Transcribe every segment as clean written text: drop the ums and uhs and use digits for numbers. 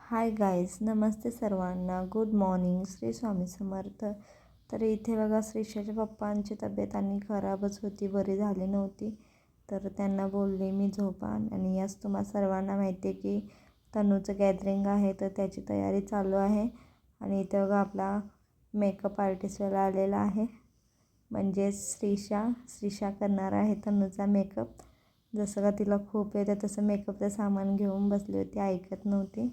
हाय guys, नमस्ते सर्वांना. Good morning. Shri Swami Samarth. तर इथे बघा, श्रीशाच्या पप्पांची तब्येत आणि खराबच होती, बरी झाली नव्हती. तर त्यांना बोलले मी झोपा. आणि आज तुम्हा सर्वांना माहिती आहे की तनूचं गॅदरिंग आहे, तर त्याची तयारी चालू आहे. आणि इथे बघा आपला मेकअप आर्टिस्टवाला आलेला आहे, म्हणजे श्रीशा करणार आहे तनूचा मेकअप. जसं का तिला खूप येतं तसं मेकअपचं सामान घेऊन बसली होती, ऐकत नव्हती.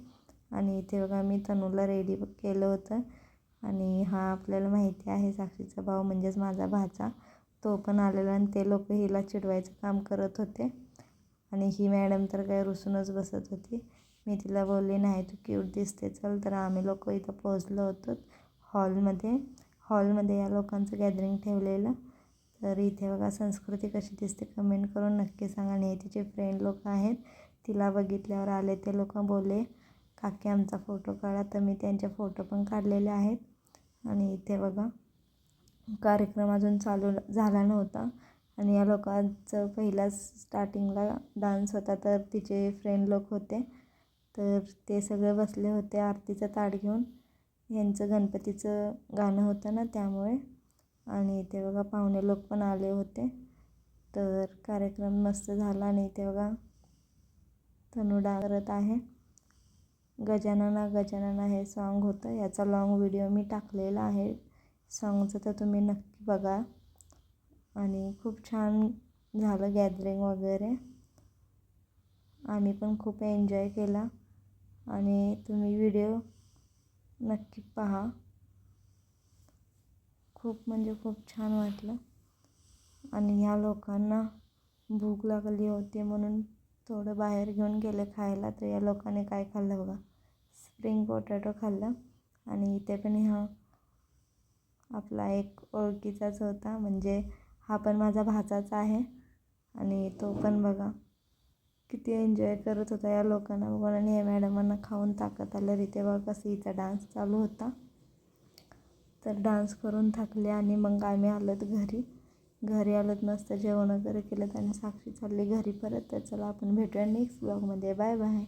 आणि इथे बघा मी तनूला रेडी केलं होतं. आणि हा आपल्याला माहिती आहे साक्षीचा भाऊ, म्हणजेच माझा भाचा, तो पण आलेला. आणि ते लोक हिला चिडवायचं काम करत होते. आणि ही मॅडम तर काय रुसूनच बसत होती. मी तिला बोलली नाही तू क्यूट दिसते, चल. तर आम्ही लोक इथं पोहोचलो होतो हॉलमध्ये या लोकांचं गॅदरिंग ठेवलेलं. तर इथे बघा संस्कृती कशी दिसते कमेंट करून नक्की सांगा. आणि तिचे फ्रेंड लोक आहेत, तिला बघितल्यावर आले ते लोक बोलले काकी आमचा फोटो काढा, तर मी त्यांचे फोटो पण काढलेले आहेत. आणि इथे बघा कार्यक्रम अजून चालू झाला नव्हता. आणि या लोकांचं पहिलाच स्टार्टिंगला डान्स होता, तर तिचे फ्रेंड लोक होते, तर ते सगळे बसले होते आरतीचं ताट घेऊन. यांचं गणपतीचं गाणं होतं ना, त्यामुळे. आणि इथे बघा पाहुणे लोक पण आले होते. तर कार्यक्रम मस्त झाला. आणि इथे बघा तनू डान्स करत आहे. गजानना गजानना हे सॉन्ग होतं, याचा लॉंग व्हिडिओ मी टाकलेला आहे सॉन्गचं, तर तुम्ही नक्की बघा. आणि खूप छान झालं गॅदरिंग वगैरे, आम्ही पण खूप एन्जॉय केला. आणि तुम्ही व्हिडिओ नक्की पहा, खूप म्हणजे खूप छान वाटलं. आणि ह्या लोकांना भूक लागली होती म्हणून थोडं बाहेर घेऊन गेले खायला. तर या लोकांनी काय खाल्लं बघा, स्प्रिंग पोटॅटो खाल्लं. आणि इथे पण हा आपला एक ओळखीचाच होता, म्हणजे हा पण माझा भाचाच आहे. आणि तो पण बघा किती एन्जॉय करत होता या लोकांना बघून. आणि या मॅडमांना खाऊन ताकद आलं. इथे बघा कसं हिचा डान्स चालू होता. तर डान्स करून थकले आणि मग आम्ही आलोत घरी आलोत, मस्त जेवण वगैरे केलं आणि साक्षी चालली घरी परत. तर चला आपण भेटूया नेक्स्ट ब्लॉगमध्ये. Bye bye.